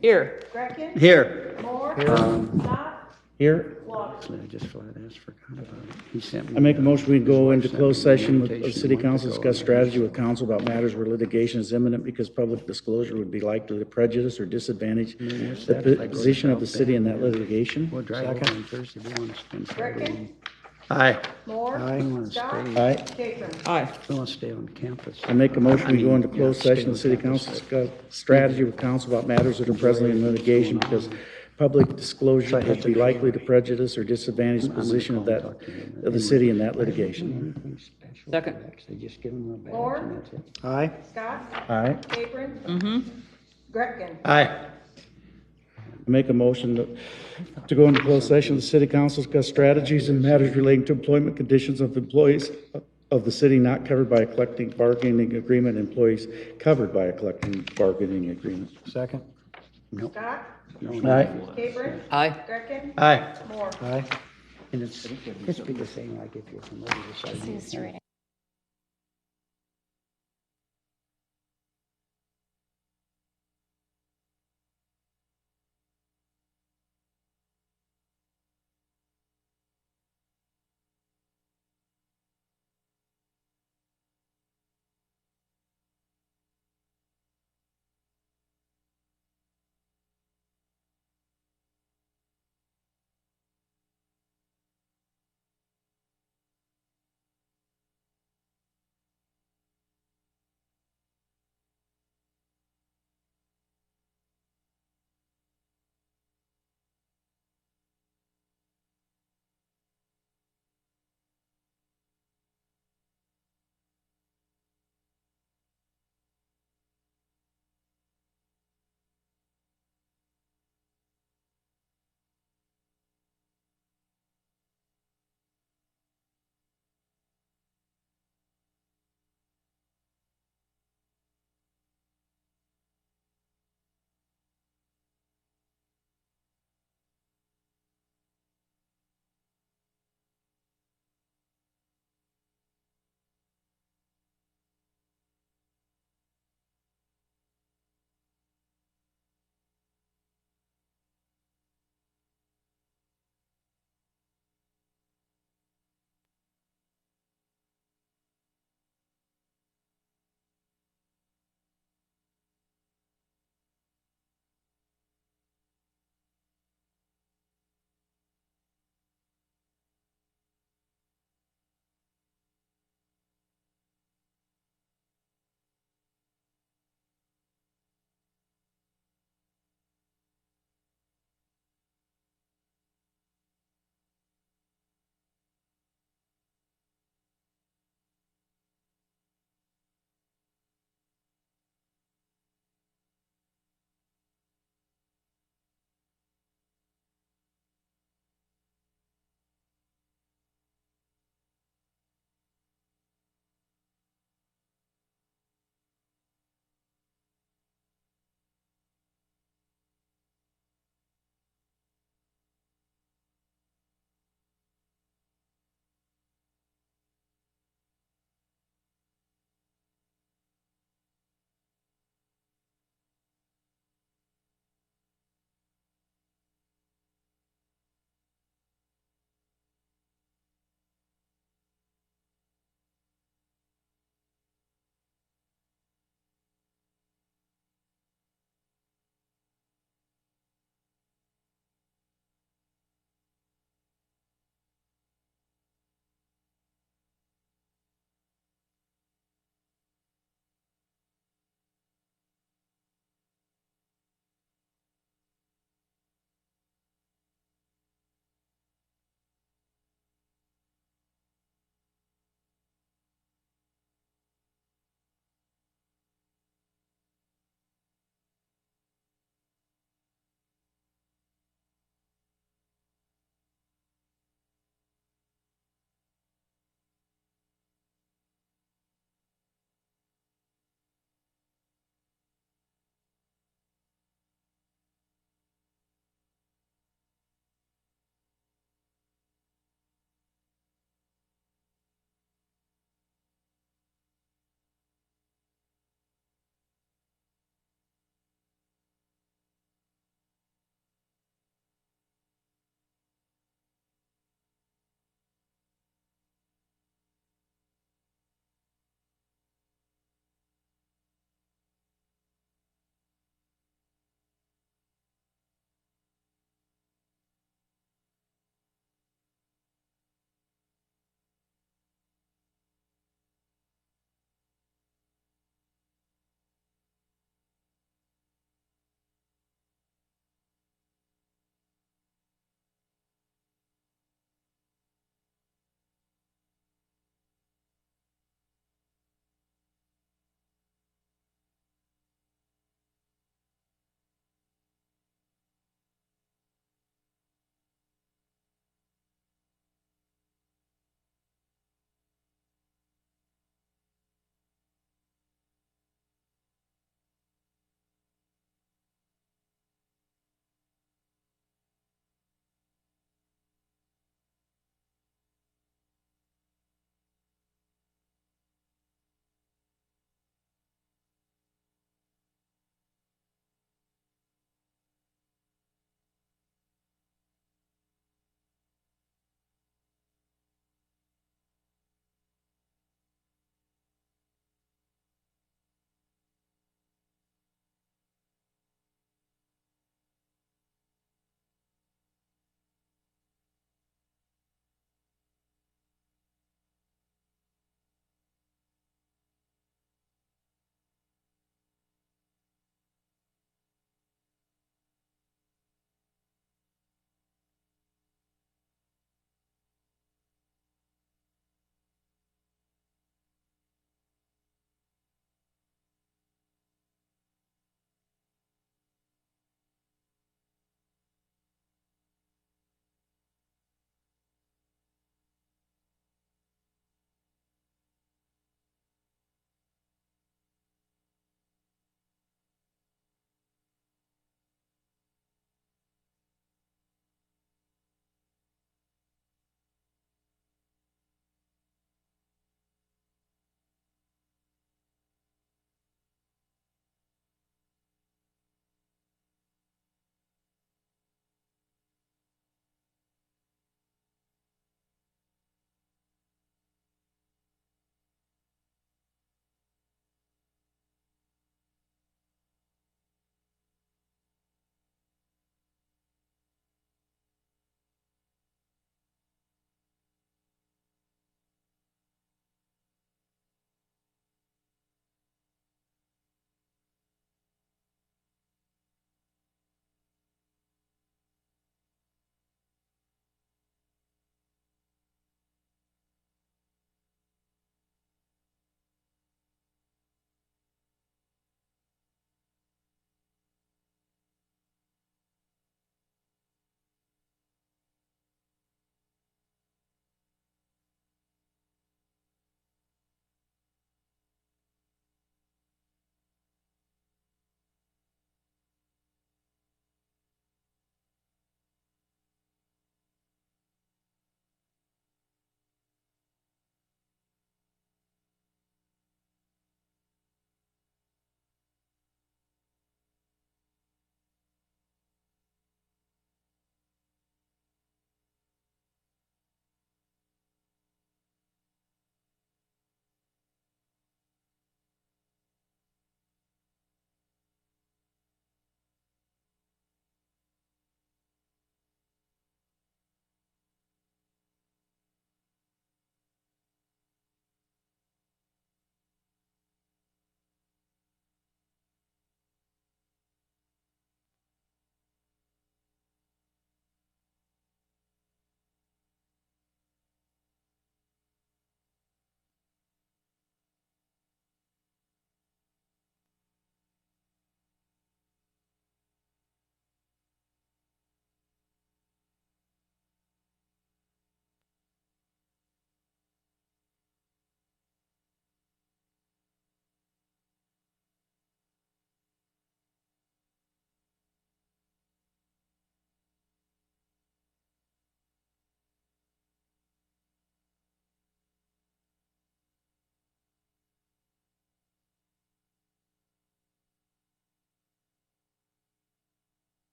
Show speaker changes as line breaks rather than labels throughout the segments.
Here.
Greckin.
Here.
Moore. Scott.
Here.
Water.
I just flat ass forgot about it. He sent me.
I make a motion, we go into
his wife
closed
sent me
session
an
with the
invitation
city
a month
council,
ago,
discuss
and
strategy with council about matters where litigation is imminent because public disclosure would be likely to prejudice or disadvantage the position of the city in that litigation.
We'll drive over on Thursday. We want to spend Friday.
Greckin.
Aye.
Moore.
We want to
Scott.
stay.
Aye.
Capron.
Aye.
We want to stay on campus.
I make a motion, we go into
yeah,
closed
stay
session,
on
the city
campus,
council
but-
discuss strategy with council about matters that are presently in litigation because public disclosure would be likely to prejudice or disadvantage the position of that, of the city in that litigation.
Second.
They just give them a badge
Moore.
and that's it.
Aye.
Scott.
Aye.
Capron. Greckin.
Aye.
Make a motion to go into closed session, the city council discuss strategies and matters relating to employment conditions of employees of the city not covered by a collective bargaining agreement, employees covered by a collective bargaining agreement.
Second? Nope.
Scott.
Aye.
Capron.
Aye.
Greckin.
Aye.
Moore.
Aye.
And it's be the same like if you're from over the side.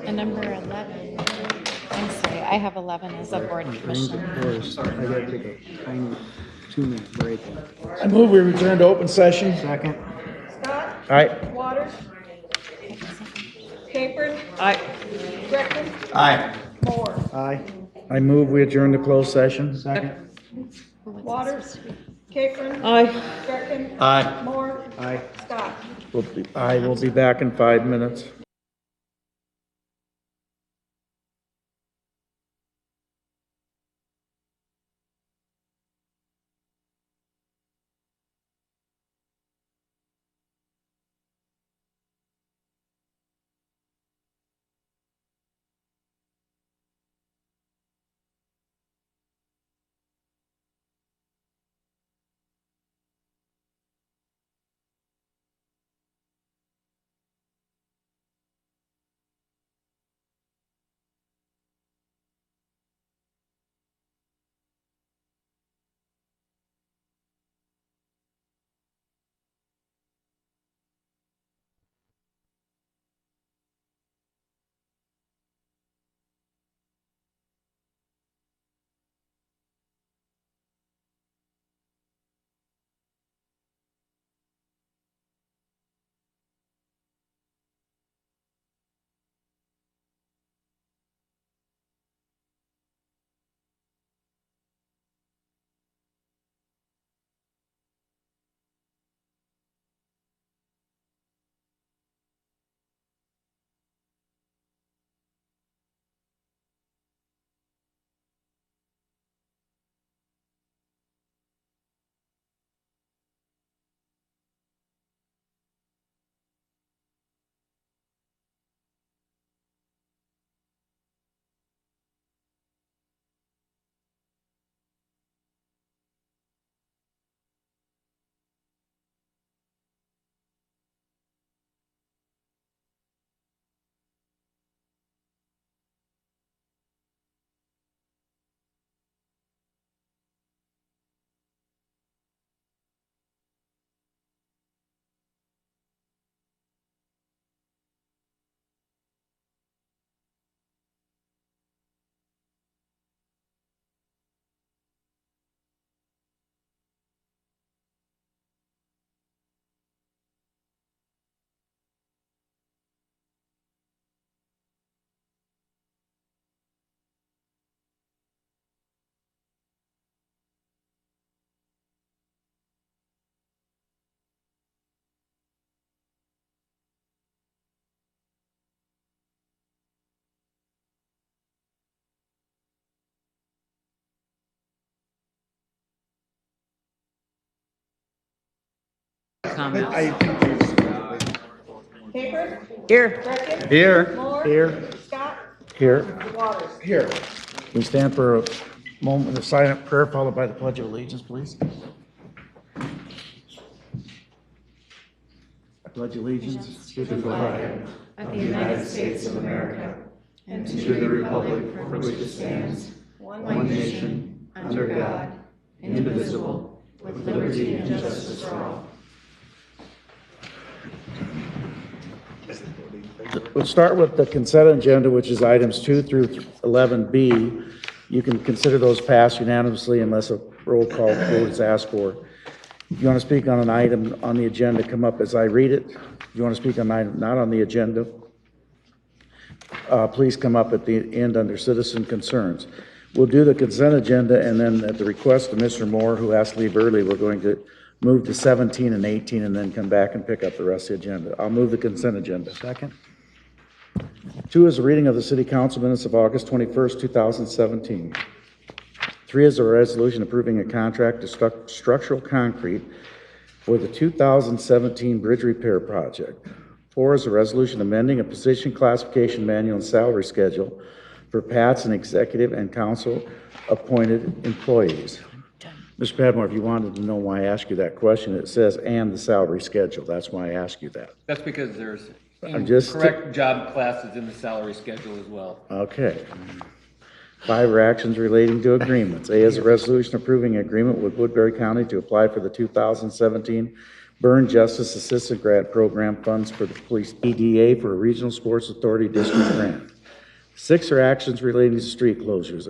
And number 11, I'm sorry, I have 11 as a board commissioner.
First, I gotta take a tiny 2-minute break.
I move we return to open session.
Second.
Scott,
Aye.
Waters, Capron,
Aye.
Gretkin,
Aye.
Moore.
Aye.
I move we adjourn to closed session.
Second.
Waters, Capron,
Aye.
Gretkin,
Aye.
Moore,
Aye.
Scott.
I will be back in 5 minutes.
Comments.
Capron,
Here.
Gretkin,
Here.
Moore,
Here.
Scott,
Here.
Waters.
Here. We stand for a moment of silent prayer followed by the Pledge of Allegiance, please. I pledge allegiance to the flag
Of the United States of America and to the republic for which it stands, one nation, under God, indivisible, with liberty and justice for all.
We'll start with the consent agenda, which is items 2 through 11B. You can consider those passed unanimously unless a roll call vote is asked for. If you want to speak on an item on the agenda, come up as I read it. If you want to speak on an item not on the agenda, please come up at the end under citizen concerns. We'll do the consent agenda, and then at the request of Mr. Moore, who asked to leave early, we're going to move to 17 and 18 and then come back and pick up the rest of the agenda. I'll move the consent agenda.
Second.
2 is a reading of the City Council minutes of August 21st, 2017. 3 is a resolution approving a contract to structural concrete for the 2017 bridge repair project. 4 is a resolution amending a position classification manual and salary schedule for PATS and executive and council appointed employees. Mr. Padmore, if you wanted to know why I asked you that question, it says, and the salary schedule. That's why I asked you that.
That's because there's
I'm just-
correct job classes in the salary schedule as well.
Okay. 5 are actions relating to agreements. A is a resolution approving an agreement with Woodbury County to apply for the 2017 Burn Justice Assistant Grant Program funds for the police EDA for a Regional Sports Authority District grant. 6 are actions relating to street closures.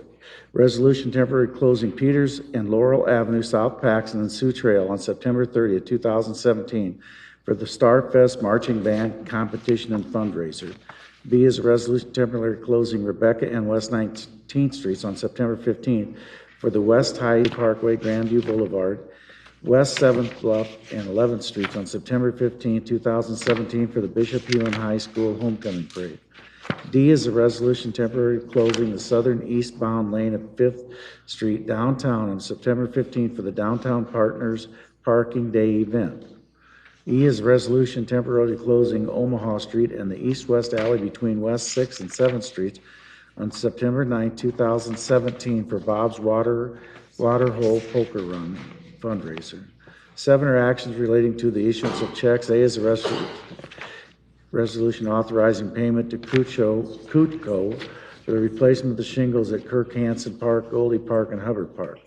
Resolution temporary closing Peters and Laurel Avenue, South Paxton, and Sioux Trail on September 30th, 2017 for the Star Fest Marching Band Competition and Fundraiser. B is a resolution temporarily closing Rebecca and West 19th Streets on September 15th for the West High Parkway, Grandview Boulevard, West 7th Bluff, and 11th Streets on September 15th, 2017 for the Bishop Hewin High School Homecoming Parade. D is a resolution temporarily closing the southern eastbound lane of 5th Street downtown on September 15th for the Downtown Partners Parking Day event. E is a resolution temporarily closing Omaha Street and the east-west alley between West 6th and 7th Streets on September 9th, 2017 for Bob's Water Hole Poker Run fundraiser. 7 are actions relating to the issuance of checks. A is a resolution authorizing payment to Kutco for the replacement of the shingles at Kirk Hansen Park, Goldie Park, and Hubbard Park.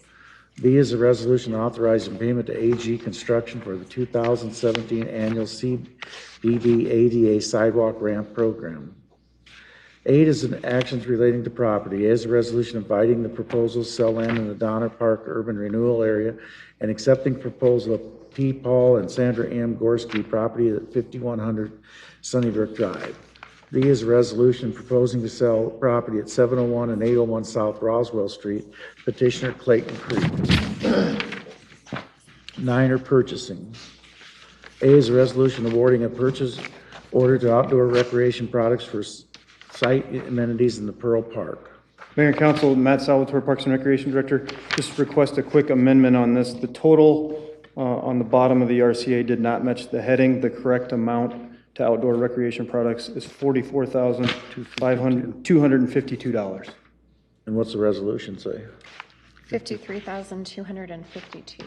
B is a resolution authorizing payment to AG Construction for the 2017 annual CBD ADA sidewalk ramp program. 8 is an actions relating to property. A is a resolution inviting the proposal to sell land in the Donner Park urban renewal area and accepting proposal of P. Paul and Sandra M. Gorski property at 5100 Sunnybrook Drive. B is a resolution proposing to sell property at 701 and 801 South Roswell Street, petitioner Clayton Creek. 9 are purchasing. A is a resolution awarding a purchase order to Outdoor Recreation Products for site amenities in the Pearl Park.
Mayor and Council, Matt Salvatore, Parks and Recreation Director. Just request a quick amendment on this. The total on the bottom of the RCA did not match the heading. The correct amount to Outdoor Recreation Products is $44,252.
And what's the resolution say?
53,252.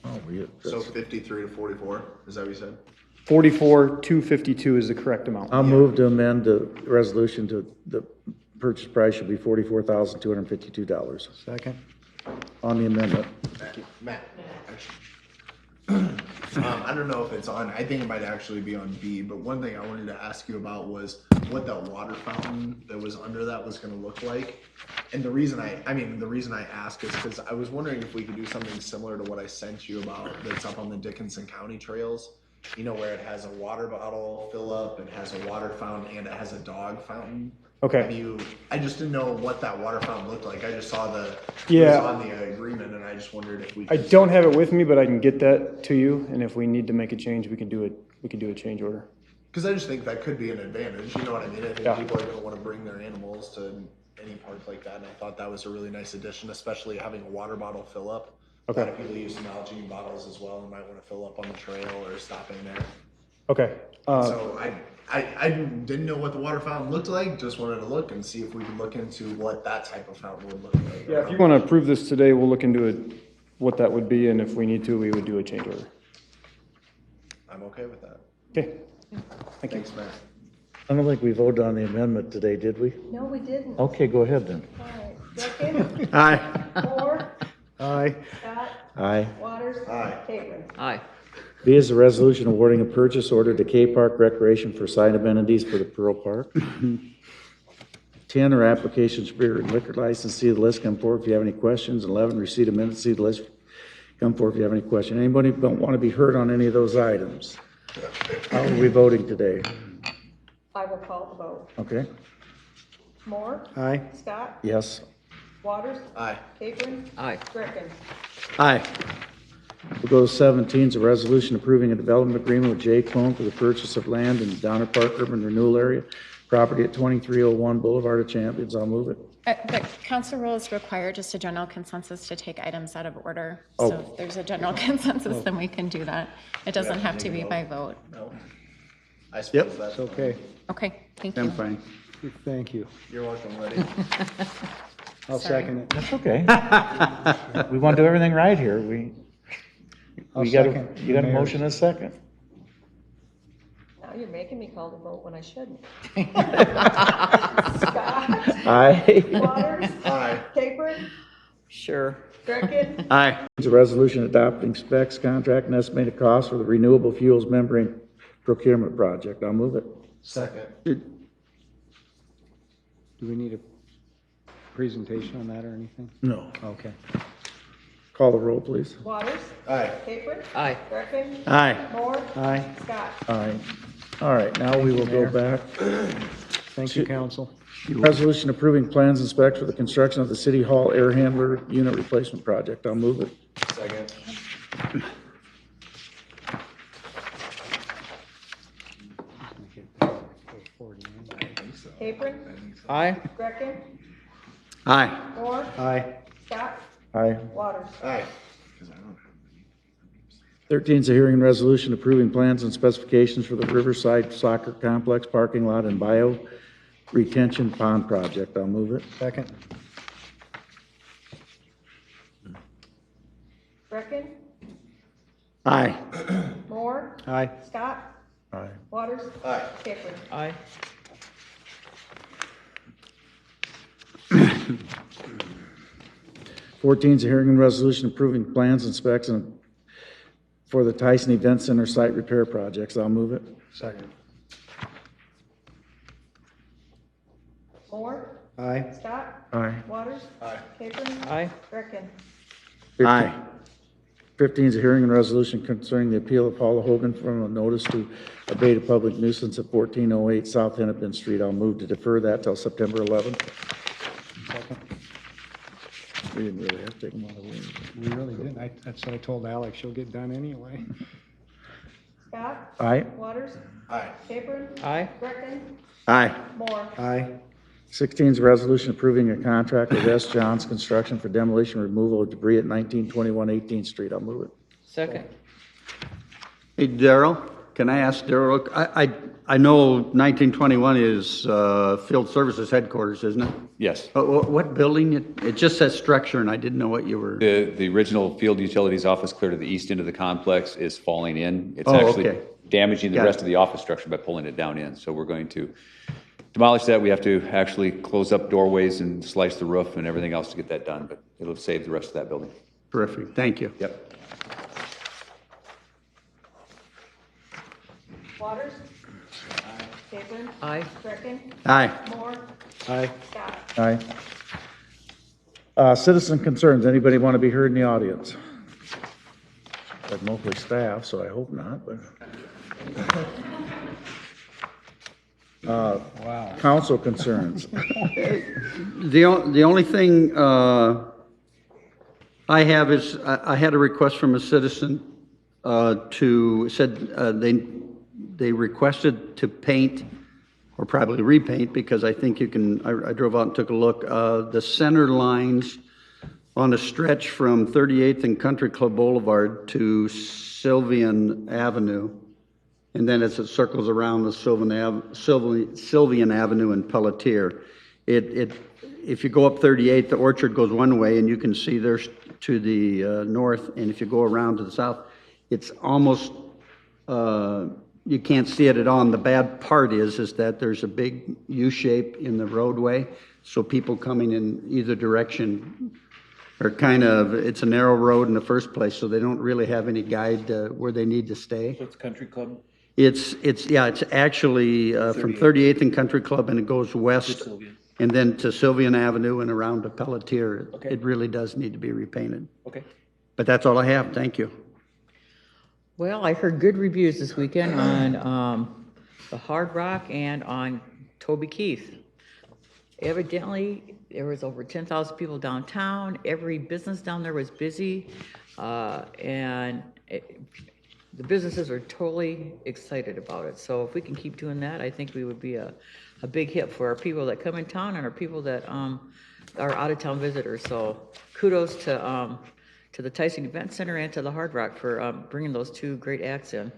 Oh,
So 53 to 44, is that what you said?
44,252 is the correct amount.
I'll move to amend the resolution to the purchase price should be $44,252
Second.
on the amendment.
Matt. I don't know if it's on, I think it might actually be on B, but one thing I wanted to ask you about was what that water fountain that was under that was gonna look like. And the reason I ask is because I was wondering if we could do something similar to what I sent you about that's up on the Dickinson County trails. You know, where it has a water bottle fill up, it has a water fountain, and it has a dog fountain.
Okay.
I just didn't know what that water fountain looked like. I just saw it
Yeah.
was on the agreement, and I just wondered if we
I
could.
don't have it with me, but I can get that to you, and if we need to make a change, we can do it. We can do a change order.
Because I just think that could be an advantage, you know what I mean? I think
Yeah.
people are gonna wanna bring their animals to any park like that, and I thought that was a really nice addition, especially having a water bottle fill up.
Okay.
A lot of people use some Nalgene bottles as well, and might wanna fill up on the trail or stop in there.
Okay.
So I didn't know what the water fountain looked like, just wanted to look and see if we could look into what that type of fountain would look like.
Yeah, if you want to approve this today, we'll look into it, what that would be, and if we need to, we would do a change order.
I'm okay with that.
Okay. Thank you.
Thanks, Matt.
I don't think we voted on the amendment today, did we?
No, we didn't.
Okay, go ahead then.
All right. Greckin,
Aye.
Moore,
Aye.
Scott,
Aye.
Waters.
Aye.
Capron.
Aye.
B is a resolution awarding a purchase order to K Park Recreation for site amenities for the Pearl Park. 10 are applications for beer and liquor license. See the list, come forward if you have any questions. 11, receipt of minutes. See the list, come forward if you have any questions. Anybody don't want to be heard on any of those items? How are we voting today?
I will call the vote.
Okay,
Moore,
Aye.
Scott,
yes.
Waters,
Aye.
Capron,
Aye.
Greckin.
Aye. We'll go to 17, is a resolution approving a development agreement with J. Clone for the purchase of land in the Donner Park Urban Renewal Area, property at 2301 Boulevard of Champions. I'll move it.
The council rules require just a general consensus to take items out of order.
Oh.
So if there's a general consensus, then we can do that. It doesn't have to be by vote.
No. I suppose that's.
It's okay.
Okay, thank you.
I'm fine.
Thank you.
You're welcome, Letty.
I'll
Sorry.
second it.
That's okay. We want to do everything right here.
I'll
You got a
second
you got a
the
motion and a second.
Now you're making me call the vote when I shouldn't. Scott,
Aye.
Waters,
Aye.
Capron,
Sure.
Greckin,
Aye. It's a resolution adopting specs, contract, and estimated cost for the renewable fuels membrane procurement project. I'll move it.
Second.
Do we need a presentation on that or anything?
No.
Okay.
Call the roll, please.
Waters?
Aye.
Capron?
Aye.
Greckin?
Aye.
Moore?
Aye.
Scott?
Aye. All right, now we will go back.
Thank you, council.
Resolution approving plans and specs for the construction of the City Hall air handler unit replacement project. I'll move it.
Second.
Capron?
Aye.
Greckin?
Aye.
Moore?
Aye.
Scott?
Aye.
Waters?
Aye.
13 is a hearing and resolution approving plans and specifications for the Riverside Soccer Complex parking lot and bio retention pond project. I'll move it.
Second.
Greckin?
Aye.
Moore?
Aye.
Scott?
Aye.
Waters?
Aye.
Capron?
Aye.
14 is a hearing and resolution approving plans and specs for the Tyson Event Center site repair projects. I'll move it.
Second.
Moore?
Aye.
Scott?
Aye.
Waters?
Aye.
Capron?
Aye.
Greckin?
Aye.
15 is a hearing and resolution concerning the appeal of Paula Hogan from a notice to abate a public nuisance at 1408 South Hennepin Street. I'll move to defer that till September 11th.
Second.
We didn't really have to take them all away.
We really didn't. That's what I told Alex. She'll get done anyway.
Scott?
Aye.
Waters?
Aye.
Capron?
Aye.
Greckin?
Aye.
Moore?
Aye.
16 is a resolution approving a contract with S. Johns Construction for demolition and removal of debris at 1921 18th Street. I'll move it.
Second.
Hey, Darrell, can I ask Darrell, I know 1921 is Field Services Headquarters, isn't it?
Yes.
What building? It just says structure, and I didn't know what you were.
The original field utilities office clear to the east end of the complex is falling in. It's
Oh,
actually
okay.
damaging the
Got
rest
it.
of the office structure by pulling it down in. So we're going to demolish that. We have to actually close up doorways and slice the roof and everything else to get that done, but it'll save the rest of that building.
Terrific, thank you.
Yep.
Waters? Capron?
Aye.
Greckin?
Aye.
Moore?
Aye.
Scott?
Aye. Citizen concerns. Anybody want to be heard in the audience? Like mostly staff, so I hope not, but.
Wow.
Council concerns.
The only thing I have is, I had a request from a citizen they requested to paint, or probably repaint, because I think you can, I drove out and took a look, the center lines on a stretch from 38th and Country Club Boulevard to Sylvian Avenue. And then as it circles around the Sylvian Avenue and Pelletier, if you go up 38, the orchard goes one way, and you can see there's to the north, and if you go around to the south, it's almost, you can't see it at all. And the bad part is that there's a big U-shape in the roadway, so people coming in either direction are kind of, it's a narrow road in the first place, so they don't really have any guide where they need to stay.
So it's Country Club?
It's actually from 38th and Country Club, and it goes west, and then to Sylvian Avenue and around to Pelletier.
Okay.
It really does need to be repainted.
Okay.
But that's all I have, thank you.
Well, I heard good reviews this weekend on the Hard Rock and on Toby Keith. Evidently, there was over 10,000 people downtown. Every business down there was busy, and the businesses are totally excited about it. So if we can keep doing that, I think we would be a big hit for our people that come in town and our people that are out-of-town visitors. So kudos to the Tyson Event Center and to the Hard Rock for bringing those two great acts in.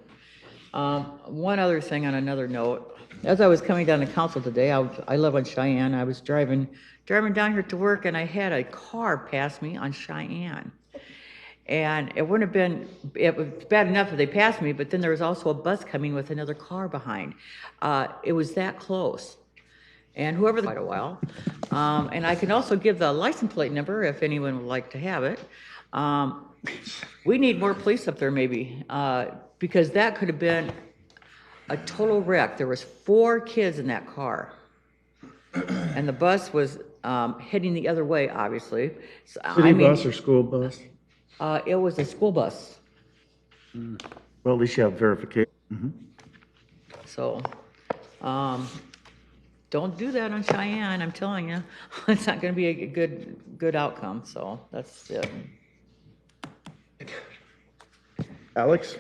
One other thing on another note, as I was coming down to council today, I live on Cheyenne. I was driving down here to work, and I had a car pass me on Cheyenne. And it wouldn't have been, it was bad enough if they passed me, but then there was also a bus coming with another car behind. It was that close. And whoever, quite a while. And I can also give the license plate number if anyone would like to have it. We need more police up there maybe, because that could have been a total wreck. There was 4 kids in that car. and the bus was heading the other way, obviously. So,
City
I mean,
bus or school bus?
it was a school bus,
Well, at least you have verification.
so, don't do that on Cheyenne, I'm telling you. It's not gonna be a good outcome, so that's it.
Alex?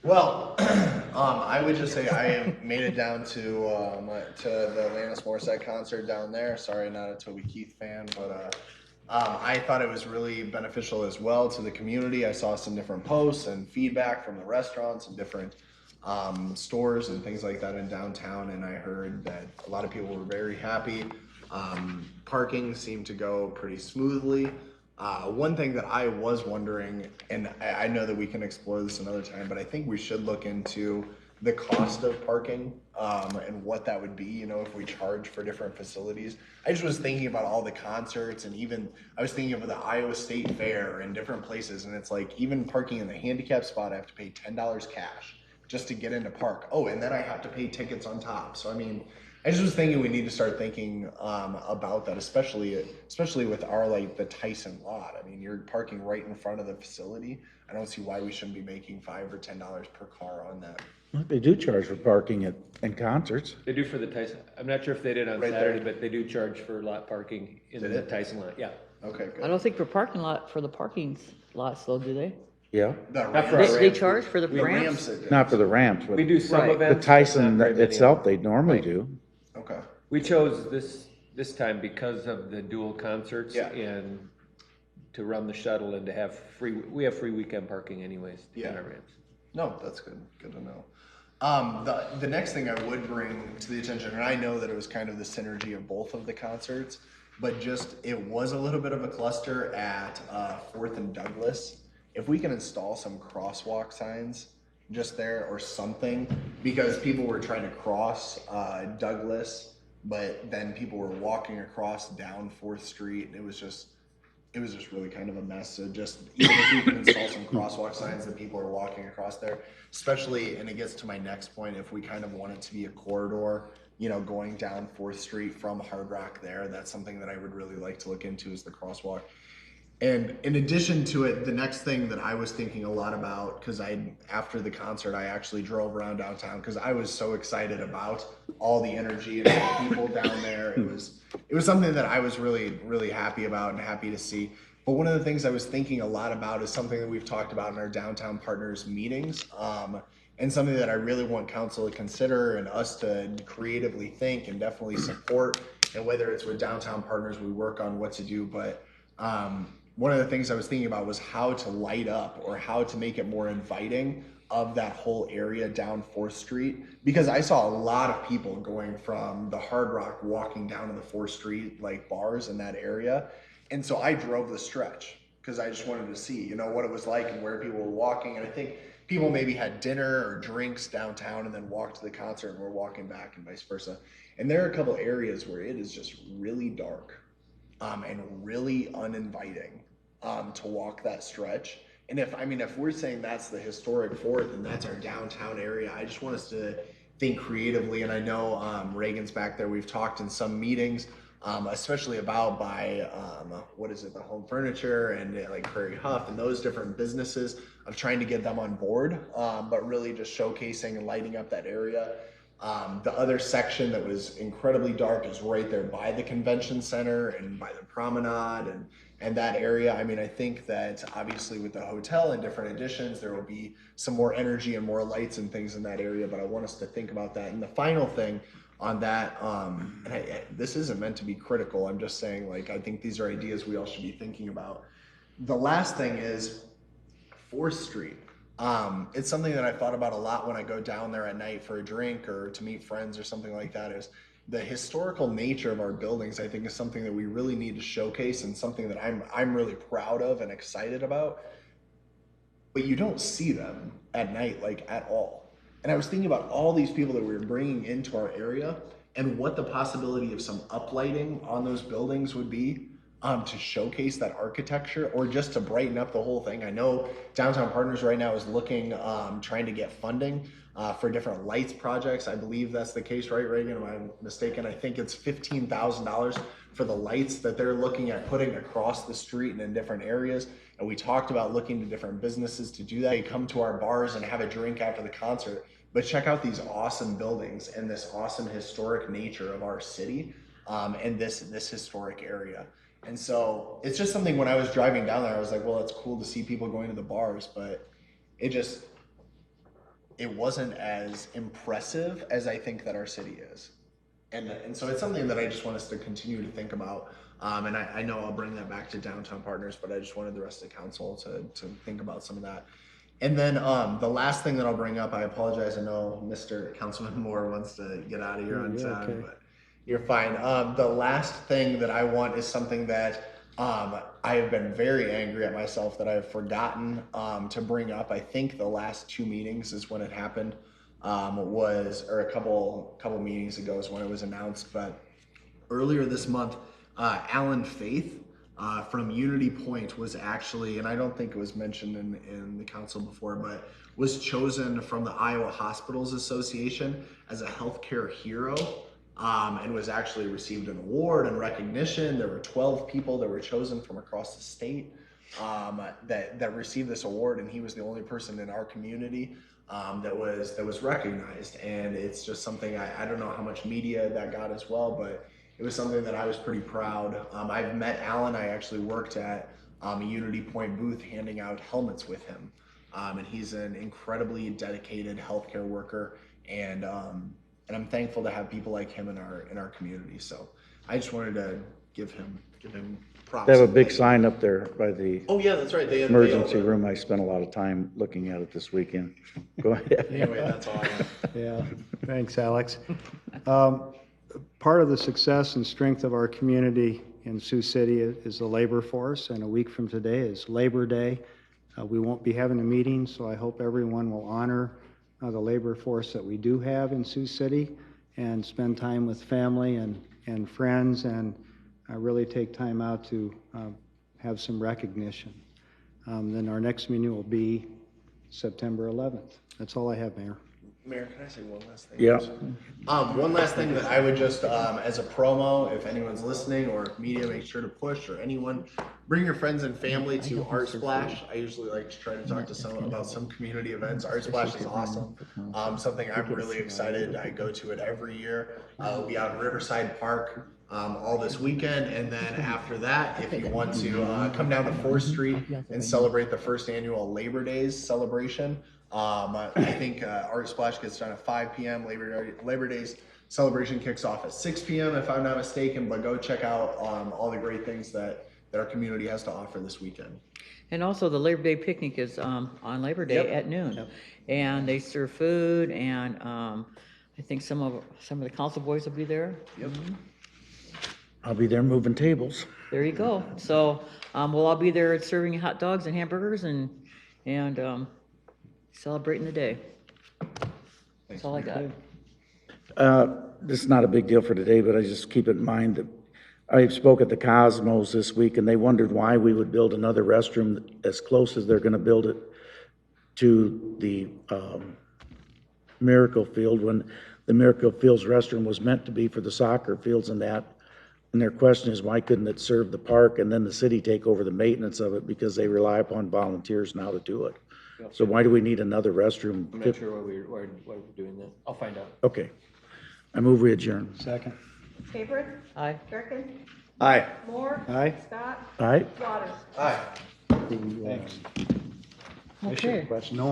Well, I would just say I made it down to the Alanis Morissette concert down there. Sorry, not a Toby Keith fan, but I thought it was really beneficial as well to the community. I saw some different posts and feedback from the restaurants and different stores and things like that in downtown, and I heard that a lot of people were very happy. Parking seemed to go pretty smoothly. One thing that I was wondering, and I know that we can explore this another time, but I think we should look into the cost of parking and what that would be, you know, if we charge for different facilities. I just was thinking about all the concerts, and even I was thinking of the Iowa State Fair and different places, and it's like even parking in the handicap spot, I have to pay $10 cash just to get into park. Oh, and then I have to pay tickets on top. So I mean, I just was thinking we need to start thinking about that, especially with our like the Tyson lot. I mean, you're parking right in front of the facility. I don't see why we shouldn't be making $5 or $10 per car on that.
They do charge for parking in concerts.
They do for the Tyson. I'm not sure if they did on
Right
Saturday,
there.
but they do charge for lot parking in
Did
the
it?
Tyson lot. Yeah.
Okay,
I
good.
don't think for the parking lots though, do they?
Yeah,
The
Not for
ramps-
our
They
ramps.
charge for the
the
ramps?
it did.
not for the ramps, but
We do some
Right.
events.
the
but not
Tyson
very many of
itself,
them.
they normally
Right.
do.
Okay.
We chose this time because of the dual concerts
Yeah.
and to run the shuttle and to have we have free weekend parking anyways
Yeah.
in our ramps.
No, that's good. Good to know. The next thing I would bring to the attention, and I know that it was kind of the synergy of both of the concerts, but just it was a little bit of a cluster at 4th and Douglas. If we can install some crosswalk signs just there or something, because people were trying to cross Douglas, but then people were walking across down 4th Street, and it was just really kind of a mess. So just even if you can install some crosswalk signs that people are walking across there, especially, and it gets to my next point, if we kind of want it to be a corridor, you know, going down 4th Street from Hard Rock there, that's something that I would really like to look into is the crosswalk. And in addition to it, the next thing that I was thinking a lot about, because after the concert, I actually drove around downtown because I was so excited about all the energy and all the people down there. It was something that I was really, really happy about and happy to see. But one of the things I was thinking a lot about is something that we've talked about in our downtown partners meetings, and something that I really want council to consider and us to creatively think and definitely support. And whether it's with downtown partners, we work on what to do, but one of the things I was thinking about was how to light up or how to make it more inviting of that whole area down 4th Street, because I saw a lot of people going from the Hard Rock walking down to the 4th Street like bars in that area. And so I drove the stretch because I just wanted to see, you know, what it was like and where people were walking. And I think people maybe had dinner or drinks downtown and then walked to the concert and were walking back and vice versa. And there are a couple areas where it is just really dark and really uninviting to walk that stretch. And if we're saying that's the historic 4th and that's our downtown area, I just want us to think creatively. And I know Reagan's back there. We've talked in some meetings, especially about by the Home Furniture and like Prairie Huff and those different businesses of trying to get them on board, but really just showcasing and lighting up that area. The other section that was incredibly dark is right there by the convention center and by the promenade and that area. I mean, I think that obviously with the hotel and different additions, there will be some more energy and more lights and things in that area, but I want us to think about that. And the final thing on that, this isn't meant to be critical, I'm just saying, like, I think these are ideas we all should be thinking about. The last thing is 4th Street. It's something that I thought about a lot when I go down there at night for a drink or to meet friends or something like that. Is the historical nature of our buildings, I think, is something that we really need to showcase and something that I'm really proud of and excited about. But you don't see them at night, like, at all. And I was thinking about all these people that we were bringing into our area and what the possibility of some uplighting on those buildings would be. to showcase that architecture or just to brighten up the whole thing. I know Downtown Partners right now is looking, trying to get funding for different lights projects. I believe that's the case, right, Reagan? Am I mistaken? I think it's $15,000 for the lights that they're looking at putting across the street and in different areas. And we talked about looking to different businesses to do that. They come to our bars and have a drink after the concert, but check out these awesome buildings and this awesome historic nature of our city, and this historic area. And so it's just something when I was driving down there, I was like, well, it's cool to see people going to the bars, but it wasn't as impressive as I think that our city is. And so it's something that I just want us to continue to think about. And I know I'll bring that back to Downtown Partners, but I just wanted the rest of the council to think about some of that. And then the last thing that I'll bring up, I apologize, I know Mr. Councilman Moore wants to get out of here on time,
okay.
but you're fine. The last thing that I want is something that I have been very angry at myself that I've forgotten to bring up. I think the last 2 meetings is when it happened, or a couple meetings ago is when it was announced. But earlier this month, Alan Faith from Unity Point was actually, and I don't think it was mentioned in the council before, but was chosen from the Iowa Hospitals Association as a healthcare hero. And was actually received an award and recognition. There were 12 people that were chosen from across the state that received this award, and he was the only person in our community that was recognized. And it's just something I don't know how much media that got as well, but it was something that I was pretty proud. I've met Alan. I actually worked at a Unity Point booth handing out helmets with him, and he's an incredibly dedicated healthcare worker, and I'm thankful to have people like him in our community. So I just wanted to give him props.
They have a big sign up there by the
Oh yeah, that's right. They
emergency room. I spent a lot of time looking at it this weekend. Go ahead.
Anyway, that's all I have.
Yeah, thanks, Alex. Part of the success and strength of our community in Sioux City is the labor force, and a week from today is Labor Day. We won't be having a meeting, so I hope everyone will honor the labor force that we do have in Sioux City and spend time with family and friends, and really take time out to have some recognition. Then our next meeting will be September 11th. That's all I have, Mayor.
Mayor, can I say one last thing?
Yeah.
One last thing that I would just, as a promo, if anyone's listening or if media makes sure to push, or anyone, bring your friends and family to Art Splash. I usually like to try to talk to about some community events. Art Splash is awesome. Something I'm really excited. I go to it every year. We'll be out in Riverside Park all this weekend, and then after that, if you want to come down to 4th Street and celebrate the first annual Labor Days celebration. I think Art Splash gets done at 5 p.m. Labor Day's celebration kicks off at 6 p.m. if I'm not mistaken, but go check out all the great things that our community has to offer this weekend.
And also the Labor Day picnic is on Labor Day at noon. And they serve food, and I think some of the council boys will be there.
Yep.
I'll be there moving tables.
There you go. So we'll all be there serving hot dogs and hamburgers and celebrating the day. That's all I got.
This is not a big deal for today, but I just keep it in mind that I spoke at the Cosmos this week, and they wondered why we would build another restroom as close as they're going to build it to the Miracle Field, when the Miracle Field's restroom was meant to be for the soccer fields and that. And their question is, why couldn't it serve the park and then the city take over the maintenance of it, because they rely upon volunteers now to do it. So why do we need another restroom?
I'm not sure why we're doing that. I'll find out.
Okay. I move we adjourn.
Second.
Capron?
Aye.
Durkin?
Aye.
Moore?
Aye.
Scott?
All right.
Waters?
Aye.
Thanks.
Okay.
No